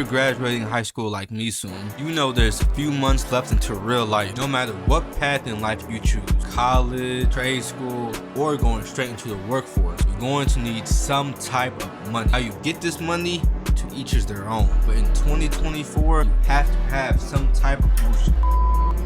you're graduating high school like me soon, you know there's a few months left into real life. No matter what path in life you choose, college, trade school, or going straight into the workforce, you're going to need some type of money. How you get this money, to each is their own. But in 2024, you have to have some type of motion.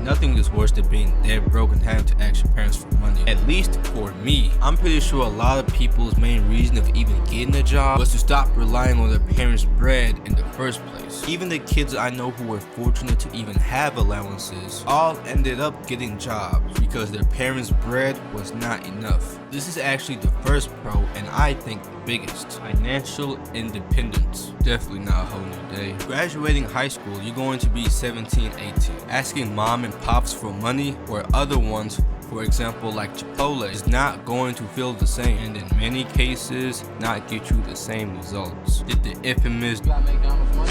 Nothing is worse than being dead broke and having to ask your parents for money. At least for me. I'm pretty sure a lot of people's main reason of even getting a job was to stop relying on their parents' bread in the first place. Even the kids I know who were fortunate to even have allowances all ended up getting jobs because their parents' bread was not enough. This is actually the first pro, and I think the biggest. Financial independence. Definitely not a whole new day. Graduating high school, you're going to be 17, 18. Asking mom and pops for money or other ones, for example like Chipotle, is not going to feel the same, and in many cases not get you the same results. Did the infamous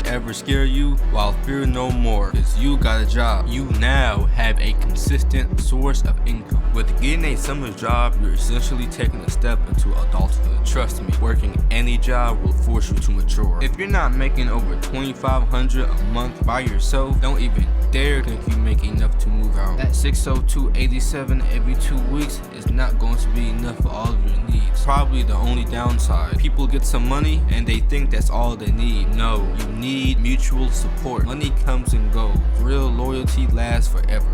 ever scare you? While fear no more, because you got a job. You now have a consistent source of income. With getting a summer job, you're essentially taking a step into adulthood. Trust me, working any job will force you to mature. If you're not making over $2,500 a month by yourself, don't even dare think you make enough to move out. That $602.87 every 2 weeks is not going to be enough for all of your needs. Probably the only downside. People get some money and they think that's all they need. No, you need mutual support. Money comes and goes. Real loyalty lasts forever.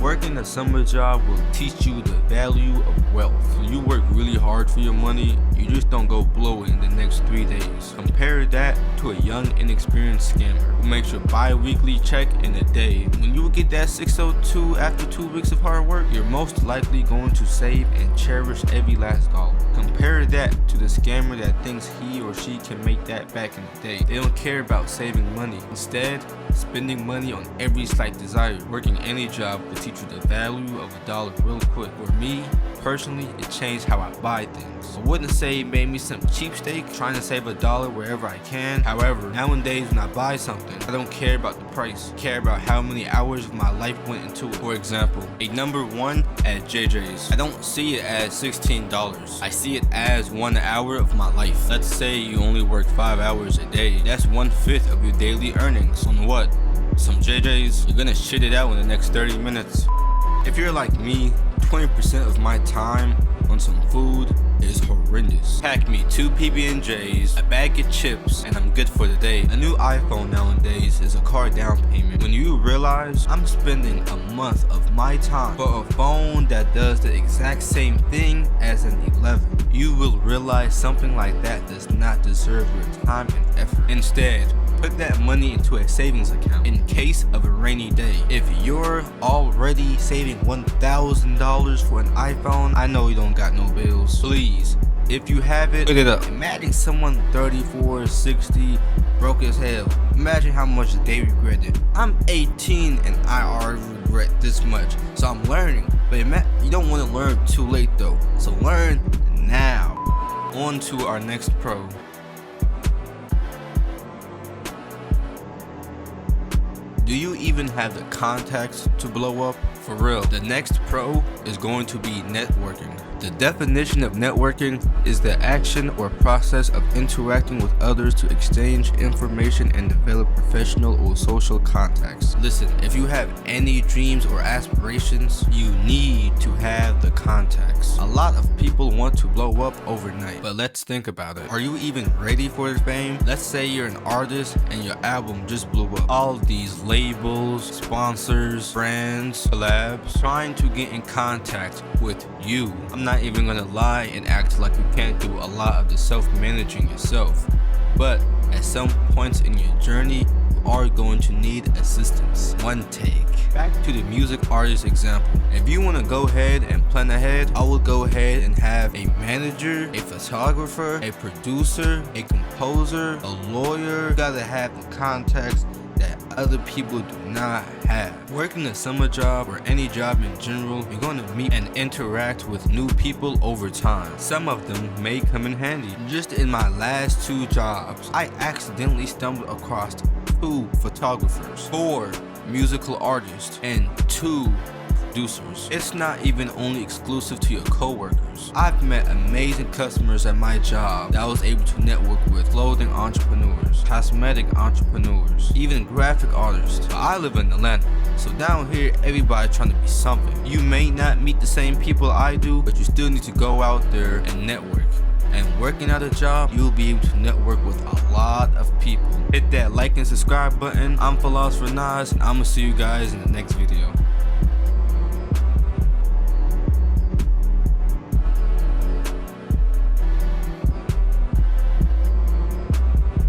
Working a summer job will teach you the value of wealth. So you work really hard for your money, you just don't go blow it in the next 3 days. Compare that to a young, inexperienced scammer who makes your bi-weekly check in a day. When you get that 602 after 2 weeks of hard work, you're most likely going to save and cherish every last dollar. Compare that to the scammer that thinks he or she can make that back in the day. They don't care about saving money. Instead, spending money on every slight desire. Working any job will teach you the value of a dollar real quick. For me, personally, it changed how I buy things. I wouldn't say it made me some cheapsteak, trying to save a dollar wherever I can. However, nowadays when I buy something, I don't care about the price. I care about how many hours of my life went into it. For example, a number one at JJ's. I don't see it as $16. I see it as 1 hour of my life. Let's say you only work 5 hours a day. That's 1/5 of your daily earnings. On what? Some JJ's? You're gonna shit it out in the next 30 minutes. If you're like me, 20% of my time on some food is horrendous. Pack me 2 PB&Js, a bag of chips, and I'm good for the day. A new iPhone nowadays is a car down payment. When you realize I'm spending a month of my time for a phone that does the exact same thing as an 11, you will realize something like that does not deserve your time and effort. Instead, put that money into a savings account in case of a rainy day. If you're already saving $1,000 for an iPhone, I know you don't got no bills. Please, if you have it, put it up. Imagine someone 34, 60, broke as hell. Imagine how much they regretted. I'm 18 and I already regret this much, so I'm learning. But you don't want to learn too late though, so learn now. On to our next pro. Do you even have the contacts to blow up? For real, the next pro is going to be networking. The definition of networking is the action or process of interacting with others to exchange information and develop professional or social contacts. Listen, if you have any dreams or aspirations, you need to have the contacts. A lot of people want to blow up overnight, but let's think about it. Are you even ready for the fame? Let's say you're an artist and your album just blew up. All of these labels, sponsors, brands, collabs, trying to get in contact with you. I'm not even gonna lie and act like you can't do a lot of the self-managing yourself, but at some points in your journey, you are going to need assistance. One take. Back to the music artist example. If you want to go ahead and plan ahead, I would go ahead and have a manager, a photographer, a producer, a composer, a lawyer. You gotta have the contacts that other people do not have. Working a summer job or any job in general, you're going to meet and interact with new people over time. Some of them may come in handy. Just in my last 2 jobs, I accidentally stumbled across 2 photographers, 4 musical artists, and 2 producers. It's not even only exclusive to your coworkers. I've met amazing customers at my job that I was able to network with, clothing entrepreneurs, cosmetic entrepreneurs, even graphic artists. But I live in Atlanta, so down here everybody trying to be something. You may not meet the same people I do, but you still need to go out there and network. And working at a job, you'll be able to network with a lot of people. Hit that like and subscribe button. I'm Philosopher Nas, and I'm gonna see you guys in the next video.